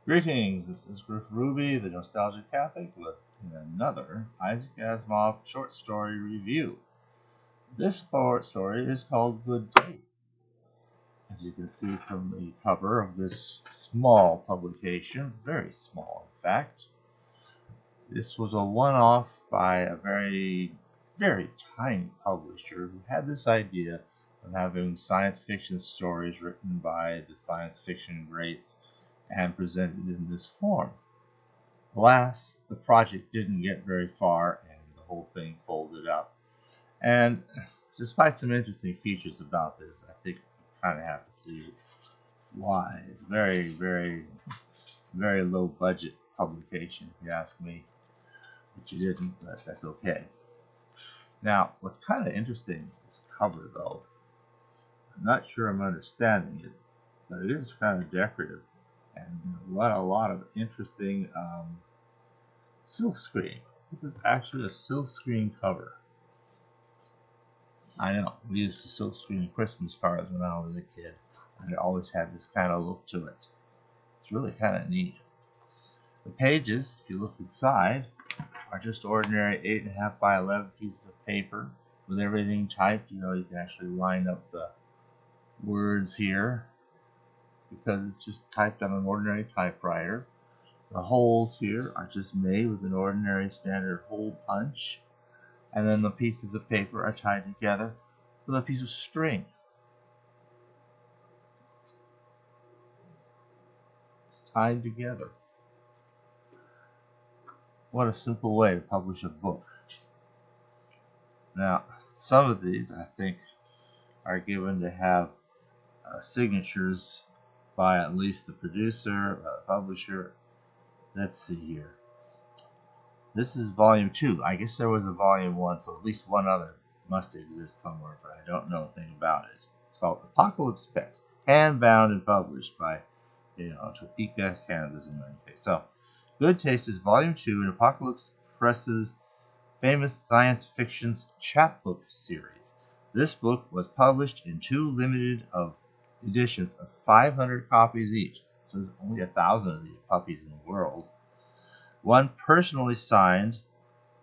Greetings, this is Griff Ruby, the Nostalgic Catholic, with another Isaac Asimov short story review. This short story is called Good Taste. As you can see from the cover of this small publication, very small in fact, this was a one-off by a very, very tiny publisher who had this idea of having science fiction stories written by the science fiction greats and presented in this form. Alas, the project didn't get very far and the whole thing folded up. And despite some interesting features about this, I think you kind of have to see why. It's very low budget publication, if you ask me. But you didn't, but that's okay. Now, what's kind of interesting is this cover, though. I'm not sure I'm understanding it, but it is kind of decorative. And a lot of interesting silkscreen. This is actually a silkscreen cover. I know, we used to silkscreen Christmas cards when I was a kid, and it always had this kind of look to it. It's really kind of neat. The pages, if you look inside, are just ordinary 8.5 by 11 pieces of paper with everything typed. You can actually line up the words here because it's just typed on an ordinary typewriter. The holes here are just made with an ordinary standard hole punch, and then the pieces of paper are tied together with a piece of string. It's tied together. What a simple way to publish a book. Now, some of these, I think, are given to have signatures by at least the producer, publisher. Let's see here. This is volume 2. I guess there was a volume 1, so at least one other must exist somewhere, but I don't know anything about it. It's called Apocalypse Pet, hand-bound and published by, Topeka, Kansas in any case. So, Good Taste is volume 2 in Apocalypse Press's famous science fiction chapbook series. This book was published in 2 limited editions of 500 copies each, so there's only 1,000 of these puppies in the world. One personally signed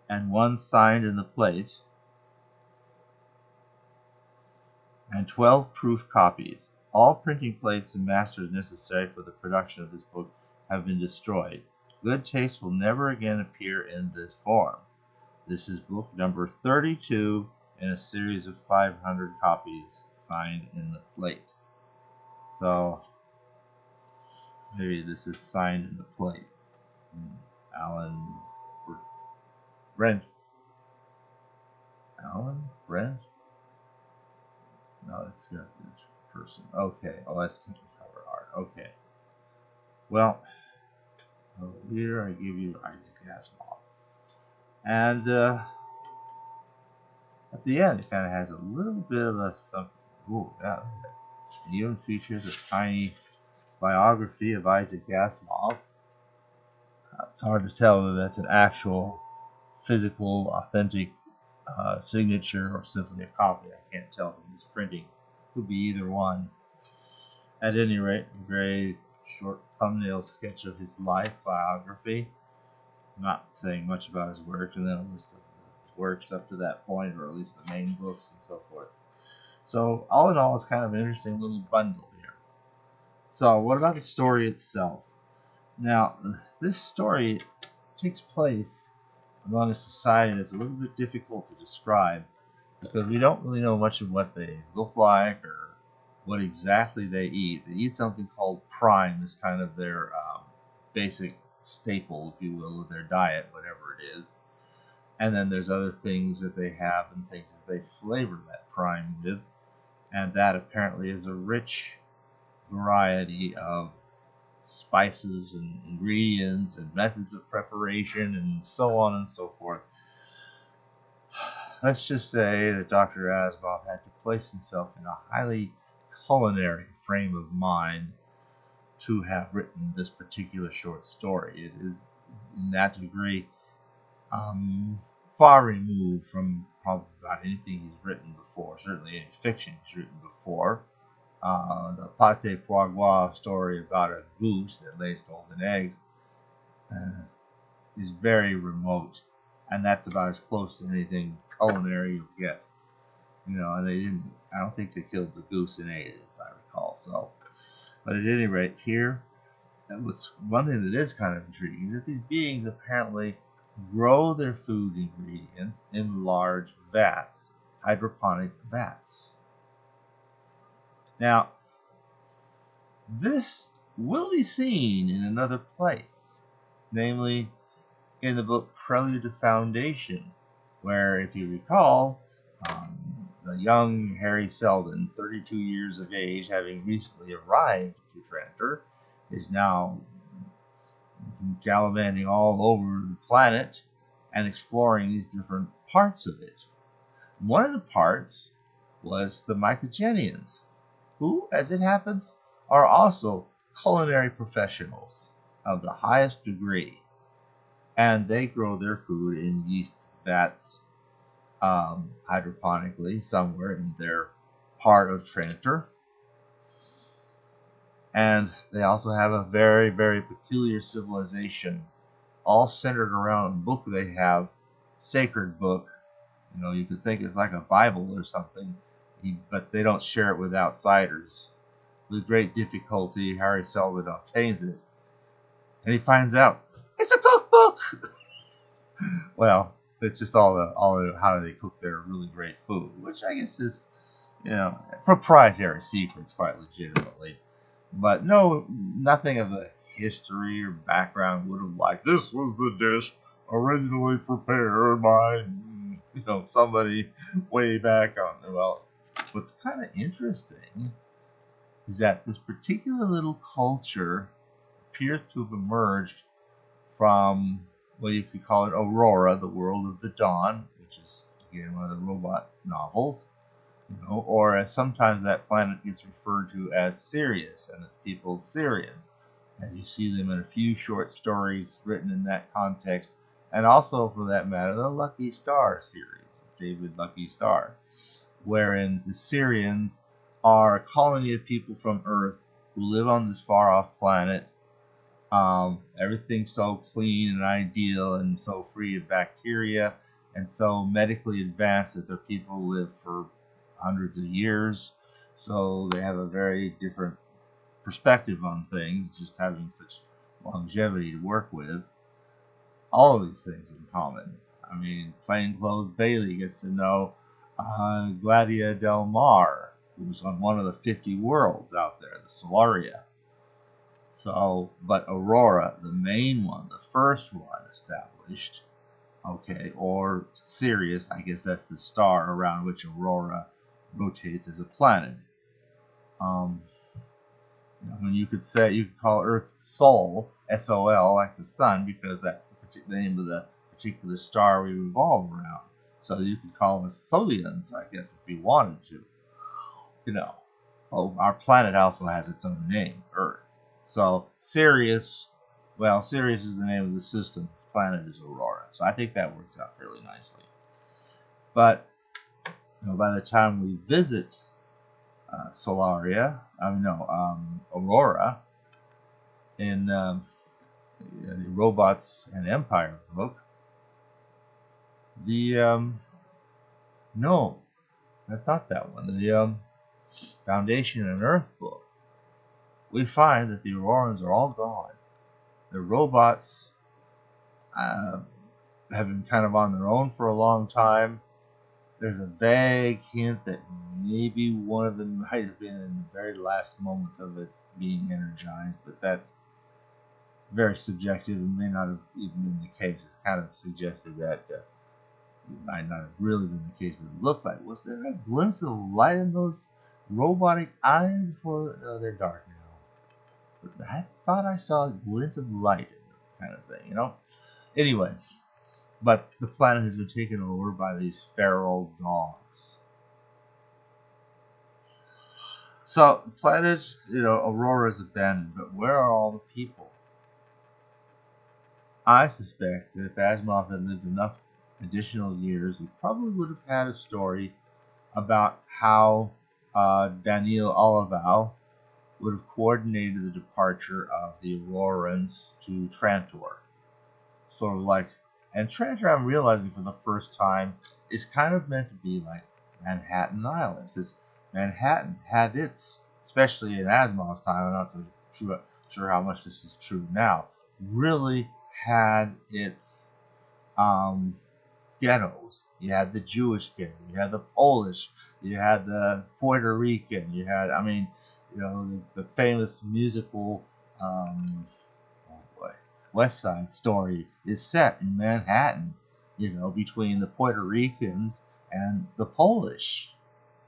and one signed in the plate, and 12 proof copies. All printing plates and masters necessary for the production of this book have been destroyed. Good Taste will never again appear in this form. This is book number 32 in a series of 500 copies signed in the plate. So, maybe this is signed in the plate. Alan Brent. Alan Brent? No, that's got this person. Okay. Oh, that's cover art. Okay. Well, here I give you Isaac Asimov. And at the end, it kind of has a little bit of a something. Ooh, yeah. It even features a tiny biography of Isaac Asimov. It's hard to tell whether that's an actual, physical, authentic signature or simply a copy. I can't tell from this printing. Could be either one. At any rate, a very short thumbnail sketch of his life biography. Not saying much about his work, and then a list of his works up to that point, or at least the main books and so forth. So, all in all, it's kind of an interesting little bundle here. So, what about the story itself? Now, this story takes place among a society that's a little bit difficult to describe because we don't really know much of what they look like or what exactly they eat. They eat something called prime as kind of their basic staple, if you will, of their diet, whatever it is. And then there's other things that they have and things that they flavor that prime with. And that apparently is a rich variety of spices and ingredients and methods of preparation and so on and so forth. Let's just say that Dr. Asimov had to place himself in a highly culinary frame of mind to have written this particular short story. It is, in that degree, far removed from probably about anything he's written before, certainly any fiction he's written before. The pate foie gras story about a goose that lays golden eggs uh, is very remote, and that's about as close to anything culinary you'll get. And they didn't. I don't think they killed the goose and ate it, as I recall. So, but at any rate, here, what's one thing that is kind of intriguing is that these beings apparently grow their food ingredients in large vats, hydroponic vats. Now, this will be seen in another place, namely in the book Prelude to Foundation, where, if you recall, the young Harry Seldon, 32 years of age, having recently arrived to Trantor, is now gallivanting all over the planet and exploring these different parts of it. One of the parts was the Mycogenians, who, as it happens, are also culinary professionals of the highest degree. And they grow their food in yeast vats hydroponically somewhere in their part of Trantor. And they also have a very, very peculiar civilization, all centered around a book they have, sacred book. You could think it's like a Bible or something, but they don't share it with outsiders. With great difficulty, Harry Seldon obtains it, and he finds out it's a cookbook. Well, it's just all how they cook their really great food, which I guess is, proprietary secrets quite legitimately. But no, nothing of the history or background would have like this was the dish originally prepared by somebody way back on. Well, what's kind of interesting is that this particular little culture appears to have emerged from, well, you could call it Aurora, the world of the dawn, which is again one of the robot novels. Or as sometimes that planet gets referred to as Sirius, and its people Syrians, as you see them in a few short stories written in that context, and also, for that matter, the Lucky Star series, David Lucky Star, wherein the Syrians are a colony of people from Earth who live on this far-off planet. Everything's so clean and ideal and so free of bacteria and so medically advanced that their people live for hundreds of years. So they have a very different perspective on things, just having such longevity to work with. All of these things in common. I mean, plainclothes Bailey gets to know Gladia Del Mar, who's on one of the 50 worlds out there, the Solaria. So, but Aurora, the main one, the first one established, or Sirius, I guess that's the star around which Aurora rotates as a planet. When you could call Earth Sol, S-O-L, like the sun, because that's the name of the particular star we revolve around. So you could call us Solians, I guess, if you wanted to. Our planet also has its own name, Earth. So Sirius is the name of the system. The planet is Aurora. So I think that works out fairly nicely. But by the time we visit Aurora in the Robots and Empire book, no, that's not that one. The Foundation and Earth book, we find that the Aurorans are all gone. The robots have been kind of on their own for a long time. There's a vague hint that maybe one of them might have been in the very last moments of it being energized, but that's very subjective and may not have even been the case. It's kind of suggested that it might not have really been the case, but it looked like. Was there a glimpse of light in those robotic eyes before? No, they're dark now. But I thought I saw a glint of light in them, kind of thing, Anyway, but the planet has been taken over by these feral dogs. So the planet, Aurora is abandoned, but where are all the people? I suspect that if Asimov had lived enough additional years, he probably would have had a story about how Daniel Olival would have coordinated the departure of the Aurorans to Trantor. Sort of like, and Trantor, I'm realizing for the first time, is kind of meant to be like Manhattan Island, because Manhattan had its, especially in Asimov's time, I'm not so sure how much this is true now, really had its um, ghettos. You had the Jewish ghetto, you had the Polish, you had the Puerto Rican, you had, I mean, the famous musical, oh boy, West Side Story is set in Manhattan, between the Puerto Ricans and the Polish.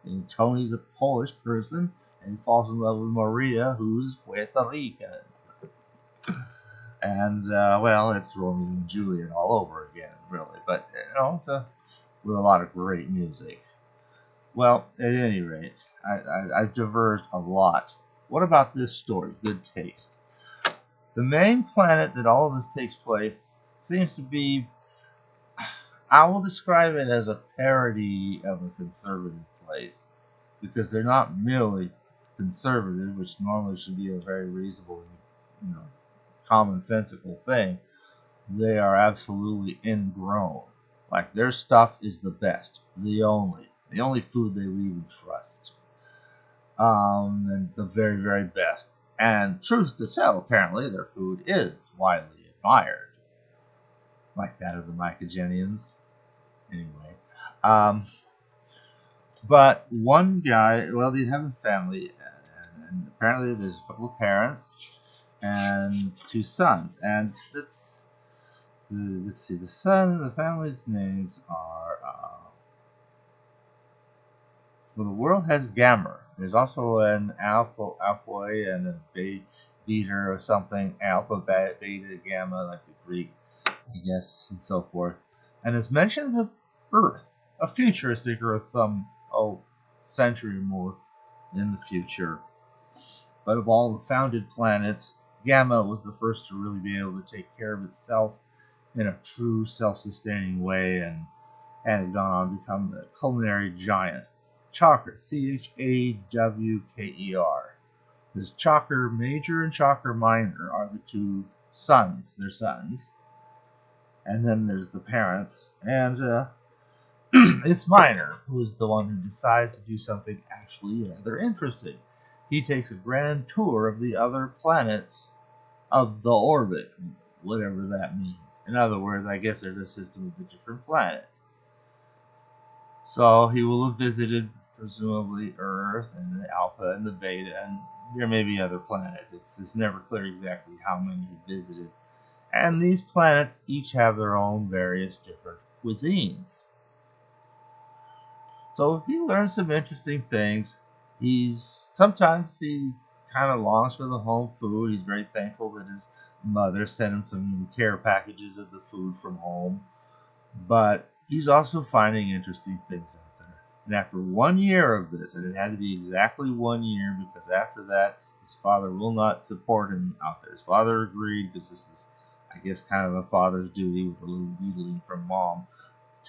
And Tony's a Polish person, and he falls in love with Maria, who's Puerto Rican. And, well, it's Romeo and Juliet all over again, really. But, it's with a lot of great music. Well, at any rate, I've diverged a lot. What about this story? Good taste. The main planet that all of this takes place seems to be, I will describe it as a parody of a conservative place, because they're not merely conservative, which normally should be a very reasonable, commonsensical thing. They are absolutely ingrown. Like, their stuff is the best, the only food they would even trust, and the very, very best. And truth to tell, apparently their food is widely admired, like that of the Mycogenians. Anyway, but one guy, well, they have a family, and apparently there's a couple of parents and two sons, and let's see, the son and the family's names are, well, the world has Gamma. There's also an Alpha and a Beta or something, Alpha, Beta, Gamma, like the Greek, I guess, and so forth. And there's mentions of Earth, a futuristic Earth, some century or more in the future. But of all the founded planets, Gamma was the first to really be able to take care of itself in a true self-sustaining way, and had gone on to become the culinary giant. Chalker, Chawker. This Chalker Major and Chalker Minor are the two sons, their sons. And then there's the parents, and it's Minor, who is the one who decides to do something actually rather interesting. He takes a grand tour of the other planets of the orbit, whatever that means. In other words, I guess there's a system of the different planets. So he will have visited, presumably, Earth and the Alpha and the Beta, and there may be other planets. It's never clear exactly how many he visited. And these planets each have their own various different cuisines. So he learns some interesting things. Sometimes he kind of longs for the home food. He's very thankful that his mother sent him some care packages of the food from home. But he's also finding interesting things out there. And after 1 year of this, and it had to be exactly 1 year, because after that, his father will not support him out there. His father agreed, because this is, I guess, kind of a father's duty with a little wheedling from mom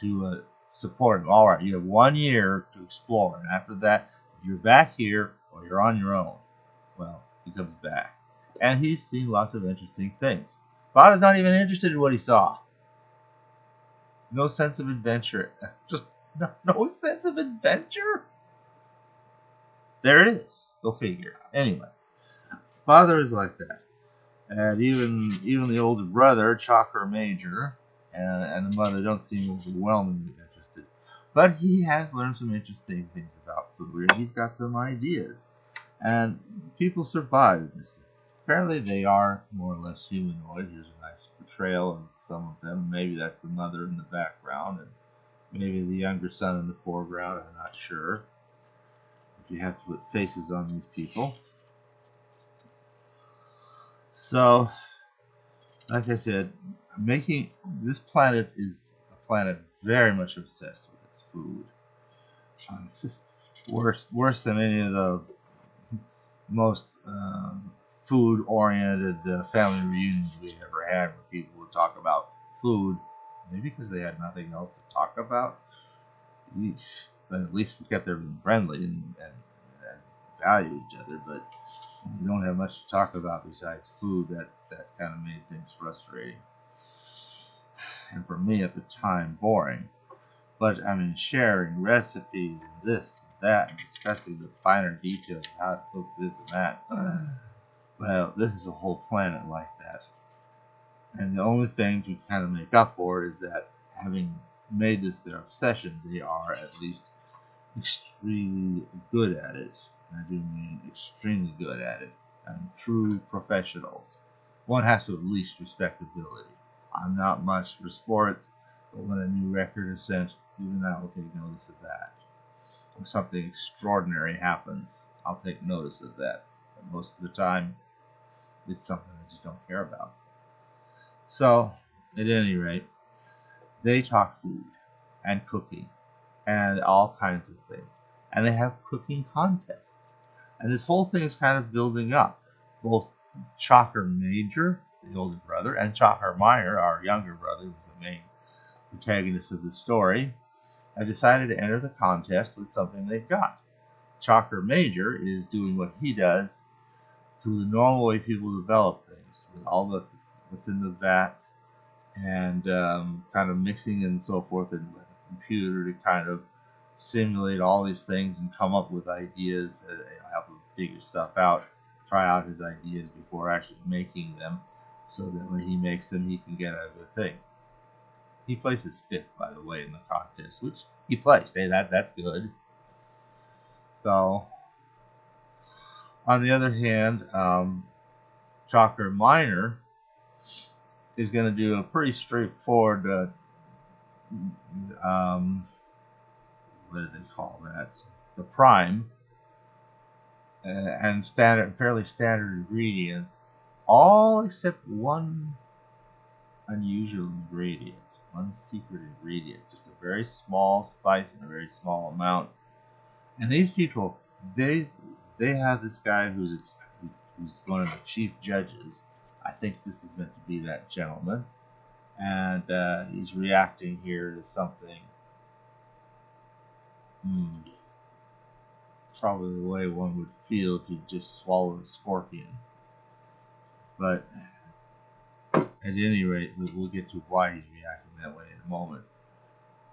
to support him. All right, you have 1 year to explore, and after that, you're back here or you're on your own. Well, he comes back, and he's seen lots of interesting things. Father's not even interested in what he saw. No sense of adventure. Just no sense of adventure? There it is. Go figure. Anyway, father is like that. And even the older brother, Chalker Major, and the mother don't seem overwhelmingly interested. But he has learned some interesting things about food, and he's got some ideas. And people survive this. Apparently they are more or less humanoid. Here's a nice portrayal of some of them. Maybe that's the mother in the background, and maybe the younger son in the foreground. I'm not sure. If you have to put faces on these people. So, like I said, making this planet is a planet very much obsessed with its food. Worse than any of the most food-oriented family reunions we ever had, where people would talk about food, maybe because they had nothing else to talk about. But at least we kept everything friendly and value each other, but we don't have much to talk about besides food. That kind of made things frustrating, and for me at the time, boring. But I mean, sharing recipes and this and that, and discussing the finer details of how to cook this and that. Well, this is a whole planet like that. And the only thing to kind of make up for it is that having made this their obsession, they are at least extremely good at it. And I do mean extremely good at it. And true professionals. One has to at least respect ability. I'm not much for sports, but when a new record is sent, even I will take notice of that. When something extraordinary happens, I'll take notice of that. But most of the time, it's something I just don't care about. So, at any rate, they talk food and cooking and all kinds of things. And they have cooking contests. And this whole thing is kind of building up. Both Chalker Major, the older brother, and Chalker Minor, our younger brother, who's the main protagonist of the story, have decided to enter the contest with something they've got. Chalker Major is doing what he does through the normal way people develop things, with all the what's in the vats and kind of mixing and so forth, and with a computer to kind of simulate all these things and come up with ideas, help him figure stuff out, try out his ideas before actually making them, so that when he makes them, he can get a good thing. He places 5th, by the way, in the contest, which he placed. Hey, that's good. So, on the other hand, Chalker Minor is going to do a pretty straightforward, what do they call that? The prime, and fairly standard ingredients, all except one unusual ingredient, one secret ingredient, just a very small spice in a very small amount. And these people, they have this guy who's one of the chief judges. I think this is meant to be that gentleman, and he's reacting here to something. Probably the way one would feel if you just swallowed a scorpion. But at any rate, we'll get to why he's reacting that way in a moment.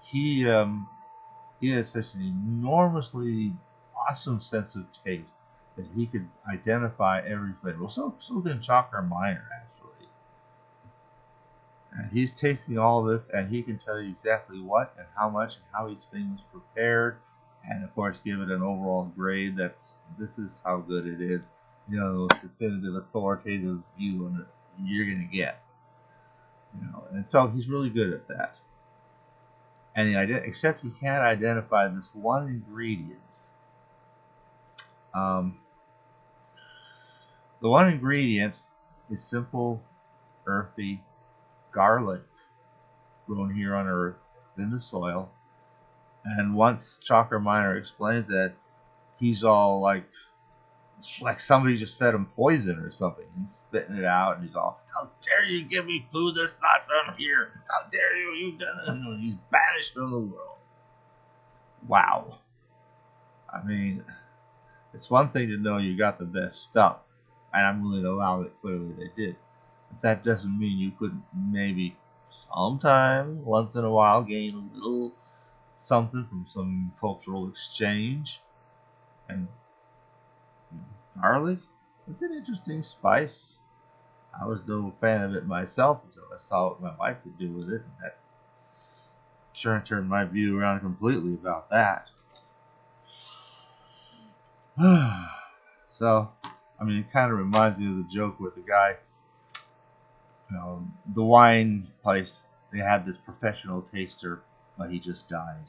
He has such an enormously awesome sense of taste that he could identify every flavor. So can Chalker Minor, actually. And he's tasting all this, and he can tell you exactly what and how much and how each thing was prepared, and of course give it an overall grade. This is how good it is. You know, the most definitive, authoritative view on it you're gonna get. You know, and so he's really good at that. And except he can't identify this one ingredient. The one ingredient is simple, earthy garlic grown here on Earth in the soil. And once Chalker Minor explains that, he's all like somebody just fed him poison or something. He's spitting it out, and he's all, "How dare you give me food that's not from here? How dare you? You've done it." He's banished from the world. Wow. I mean, it's one thing to know you got the best stuff, and I'm willing to allow that clearly they did. But that doesn't mean you couldn't maybe sometime, once in a while, gain a little something from some cultural exchange. And garlic, it's an interesting spice. I was no fan of it myself until I saw what my wife could do with it, and that sure turned my view around completely about that. So, I mean, it kind of reminds me of the joke with the guy, the wine place. They had this professional taster, but he just died,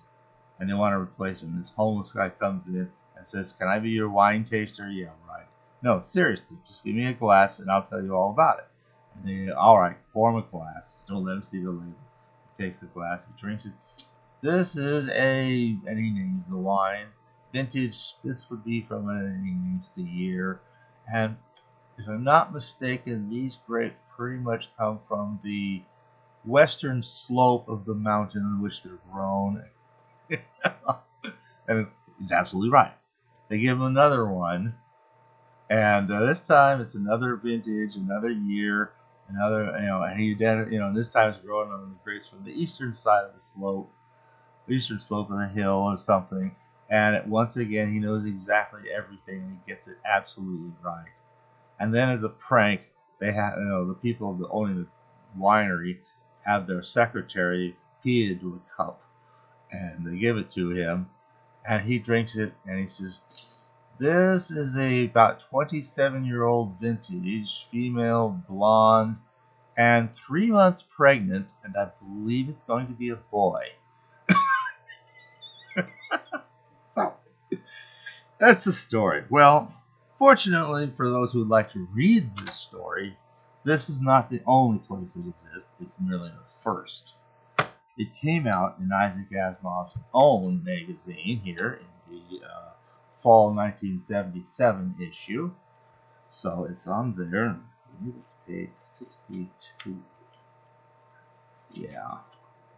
and they want to replace him. This homeless guy comes in and says, "Can I be your wine taster?" "Yeah, right." "No, seriously, just give me a glass and I'll tell you all about it." And they, "All right, pour him a glass. Don't let him see the label." He takes the glass, he drinks it. "This is and he names the wine. Vintage, this would be from and he names the year. And if I'm not mistaken, these grapes pretty much come from the western slope of the mountain in which they're grown." And he's absolutely right. They give him another one, and this time it's another vintage, another year, another, and this time it's growing on the grapes from the eastern side of the slope, eastern slope of the hill or something. And once again, he knows exactly everything, and he gets it absolutely right. And then as a prank, they have, the people owning the winery have their secretary pee into a cup, and they give it to him, and he drinks it, and he says, "This is a about 27-year-old vintage, female, blonde, and 3 months pregnant, and I believe it's going to be a boy." So, that's the story. Well, fortunately for those who would like to read this story, this is not the only place it exists. It's merely the first. It came out in Isaac Asimov's own magazine here in the fall 1977 issue. So it's on there. I believe it's page 62. Yeah.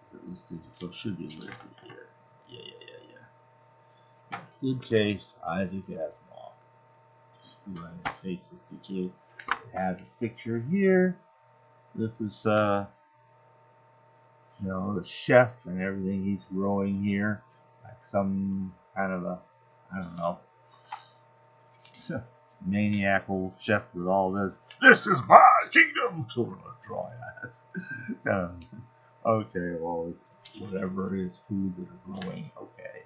Is it listed? So it should be listed here. Yeah. Good Taste, Isaac Asimov. Just do it on page 62. It has a picture here. This is, the chef and everything he's growing here. Like some kind of a, I don't know, maniacal chef with all this. This is my kingdom! Sort of drawing at. Okay, well, it's whatever it is, foods that are growing. Okay.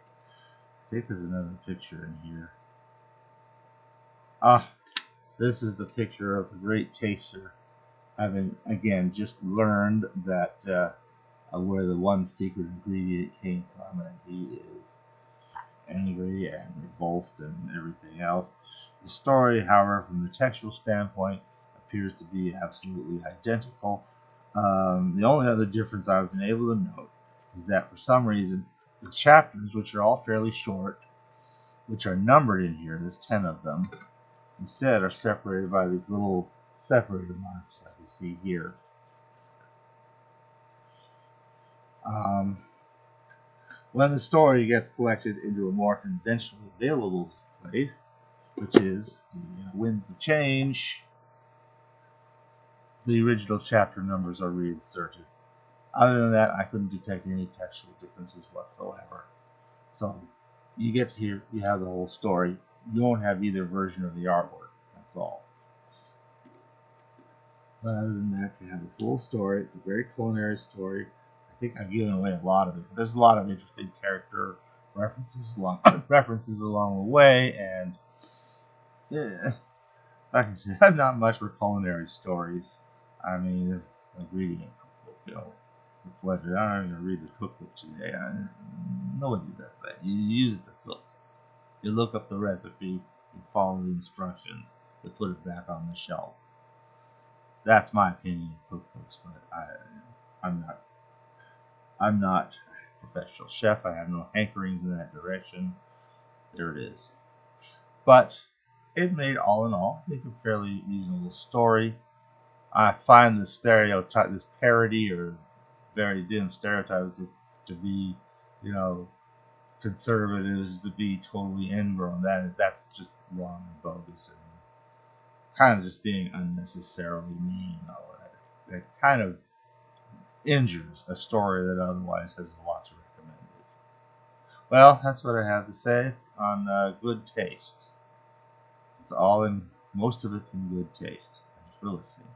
I think there's another picture in here. This is the picture of the great taster, having again just learned that where the one secret ingredient came from, and he is angry and repulsed and everything else. The story, however, from the textual standpoint, appears to be absolutely identical. The only other difference I've been able to note is that for some reason the chapters, which are all fairly short, which are numbered in here, there's 10 of them, instead are separated by these little separator marks that we see here. When the story gets collected into a more conventionally available place, which is the Winds of Change, the original chapter numbers are reinserted. Other than that, I couldn't detect any textual differences whatsoever. So you get here, you have the whole story. You won't have either version of the artwork. That's all. But other than that, you have the full story. It's a very culinary story. I think I've given away a lot of it. But there's a lot of interesting character references along the way, and like I said, I'm not much for culinary stories. I mean, like reading a cookbook, for pleasure. I'm not going to read the cookbook today. Nobody does that. You use it to cook. You look up the recipe, you follow the instructions, you put it back on the shelf. That's my opinion of cookbooks, but I'm not a professional chef. I have no hankerings in that direction. There it is. But it made, all in all, I think, a fairly reasonable story. I find this stereotype, this parody or very dim stereotypes to be, conservatives, to be totally ingrown. That's just wrong and bogus, and kind of just being unnecessarily mean. That kind of injures a story that otherwise has a lot to recommend it. Well, that's what I have to say on Good Taste. It's all in, most of it's in good taste. Thanks for listening.